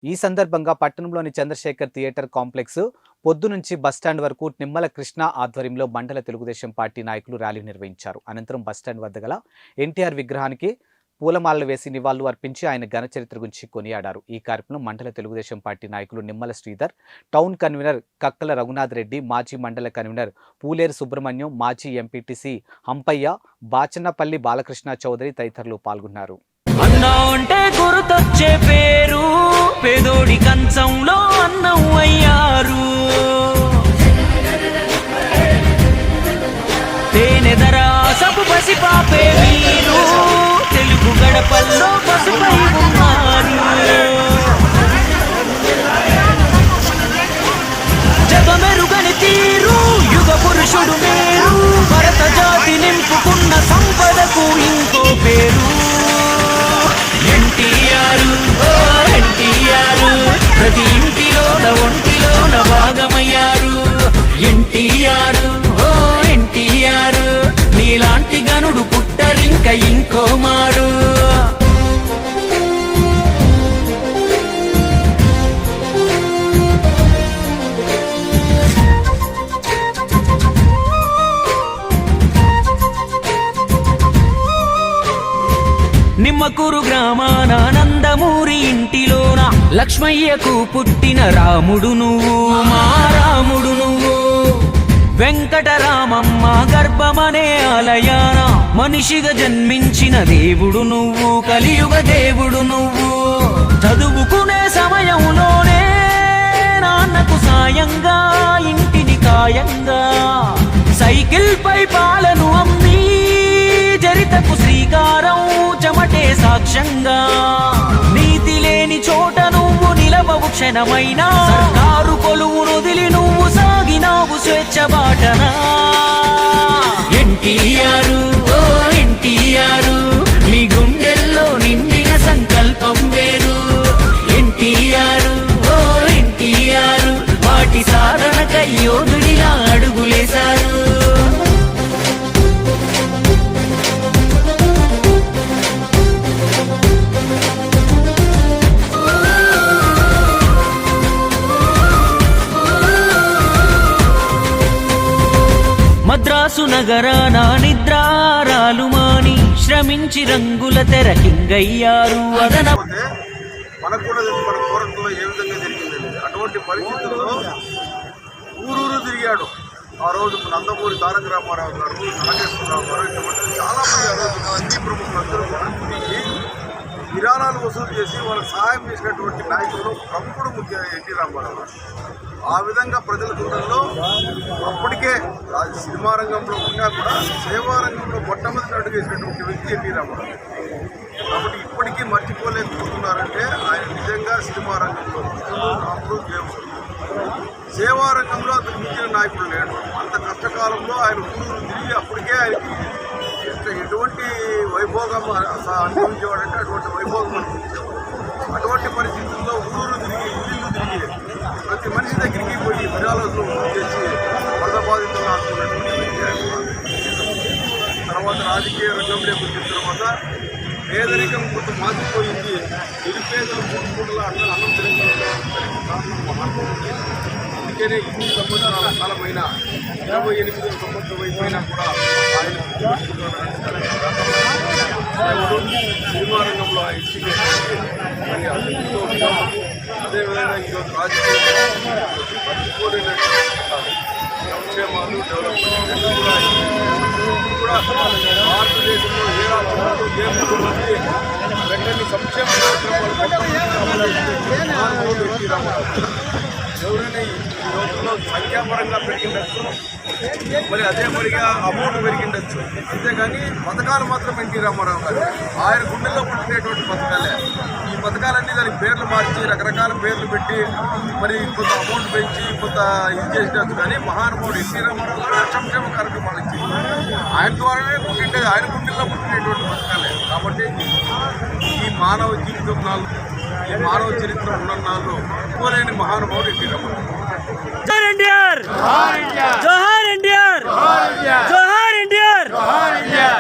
ఈ సందర్భంగా పట్టణంలోని చంద్రశేఖర్ థియేటర్ కాంప్లెక్స్ పొద్దునుంచి బస్టాండ్ వరకు నిమ్మల కృష్ణ ఆధ్వర్యంలో మండల తెలుగుదేశం పార్టీ నాయకులు ర్యాలీ నిర్వహించారు. అనంతరం బస్టాండ్ వద్ద గల ఎన్టీఆర్ విగ్రహానికి పూలమాలలు వేసి నివాళులు అర్పించి ఆయన ఘన చరిత్ర గురించి కొనియాడారు. ఈ కార్యక్రమంలో మండల తెలుగుదేశం పార్టీ నాయకులు నిమ్మల శ్రీధర్, టౌన్ కన్వీనర్ కక్కల రఘునాథ్ రెడ్డి, మాజీ మండల కన్వీనర్ పూలేరు సుబ్రహ్మణ్యం, మాజీ ఎంపీటీసీ హంపయ్య, బాచన్నపల్లి బాలకృష్ణ చౌదరి తదితరులు పాల్గొన్నారు. అన్నా అంటే గుర్తొచ్చే పేరు పేదోడి కంచంలో అన్నం అయ్యారు. తేనెదర సపు పసి పాపే మీరు తెలుగు గడపల్లో పసుపై ఉన్నారు. జగమెరుగని తీరు యుగ పురుషుడు మీరు భరత జాతి నింపుకున్న సంపదకు ఇంకో పేరు ఎన్టీఆర్. ప్రతి ఇంటిలోన ఒంటిలోన భాగమయ్యారు ఎన్టీఆర్. ఎన్టీఆర్ నీలాంటి గనుడు పుట్టరింక ఇంకో మారు. నిమ్మకూరు గ్రామాన నందమూరి ఇంటిలోన లక్ష్మయ్యకు పుట్టిన రాముడు నువ్వు, మా రాముడు నువ్వు. వెంకటరామమ్మ గర్భమనే ఆలయాన మనిషిగా జన్మించిన దేవుడు నువ్వు, కలియుగ దేవుడు నువ్వు. చదువుకునే సమయంలోనే నాన్నకు సాయంగా ఇంటిని కాయంగా సైకిల్ పై పాలను అమ్మి చరితకు శ్రీకారం చెమటే సాక్ష్యంగా. నీతి లేని చోట నువ్వు నిలవవు క్షణమైనా, సర్కారు కొలువును వదిలి నువ్వు సాగినావు స్వేచ్ఛ బాటనా. ఎన్టీఆర్ ఎన్టీఆర్ నీ గుండెల్లో నిండిన సంకల్పం వేరు. ఎన్టీఆర్ ఎన్టీఆర్ వాటి సాధనకై యోధుడిలా అడుగులేశారు. మద్రాసు నగరాన నిద్రారాలు మాని శ్రమించి రంగుల తెరకింగయ్యారు. మనకు కూడా మన కోరట్లో ఏ విధంగా జరిగిందండి. అటువంటి పరిస్థితుల్లో ఊరూరు తిరిగాడు. ఆ రోజు నందమూరి తారక రామారావు గారు, నాగేశ్వరరావు గారు, ఇటువంటి చాలామంది ఆ రోజు అన్ని ప్రముఖులందరూ కూడా విరాళాలు వసూలు చేసి వాళ్ళకి సహాయం చేసినటువంటి నాయకులు ప్రముఖుడు ముఖ్య ఎన్టీ రామారావు గారు. ఆ విధంగా ప్రజల గుండెల్లో అప్పటికే సినిమా రంగంలో ఉన్నా కూడా సేవా రంగంలో మొట్టమొదటి అడుగు వేసినటువంటి వ్యక్తి ఎన్టీ రామారావు. కాబట్టి ఇప్పటికీ మర్చిపోలేకపోతున్నారంటే ఆయన నిజంగా సినిమా రంగంలో రాముడు దేవుడు. సేవా రంగంలో అతను మించిన నాయకుడు లేడు. అంత కష్టకాలంలో ఆయన ఊరు తిరిగి అప్పటికే ఆయనకి ఎటువంటి వైభోగం అనుభవించేవాడంటే అటువంటి వైభోగం అనుభవించేవాడు. అటువంటి పరిస్థితుల్లో ఊరు తిరిగి ఇల్లు తిరిగి ప్రతి మనిషి దగ్గరికి పోయి విరాళాలు చేసి వరద బాధితులు ఆడుతున్నటువంటి తర్వాత రాజకీయ రంగంలోకి వచ్చిన తర్వాత పేదరికం కొంత మాసిపోయింది. నిరుపేదలు మూడు పూటల అన్నం తిరగడానికి కారణం మహాత్ముడికి. అందుకనే ఇన్ని సంవత్సరాల కాలమైన 28 సంవత్సరం అయిపోయినా కూడా ఆయన సినిమా రంగంలో అదేవిధంగా ఈరోజు రాజకీయ మర్చిపోలేని సంక్షేమాలు డెవలప్మెంట్ కూడా భారతదేశంలో ఏ రాష్ట్రంలో ఏ ముఖ్యమంత్రి వెంటనే సంక్షేమ కార్యక్రమాలు ఎన్టీ రామారావు ఎవరైనా ఈ రోజుల్లో సంఖ్యాపరంగా పెరిగిండొచ్చు, మరి అదే మరిగా అమౌంట్ పెరిగిండొచ్చు. అంతేగాని పథకాలు మాత్రం ఎన్టీ రామారావు గారు ఆయన గుండెల్లో పుట్టినటువంటి పథకాలే. ఈ పథకాలన్నీ దానికి పేర్లు మార్చి రకరకాల పేర్లు పెట్టి మరి కొంత అమౌంట్ పెంచి కొంత ఇది చేసినట్టు. కానీ మహానుభావుడు ఎన్టీ రామారావు గారు సంక్షేమ కార్యక్రమాలు ఇచ్చి ఆయన ద్వారానే పుట్టిండేది, ఆయన గుండెల్లో పుట్టినటువంటి పథకాలే. కాబట్టి ఈ మానవ జీవితం నాళ్ళు, ఈ మానవ చరిత్ర ఉన్న నాళ్ళు పోలేని మహానుభావుడు ఎన్టీ రామారావు. జోహార్ ఎన్టీఆర్, జోహార్ ఎన్టీఆర్, జోహార్ ఎన్టీఆర్.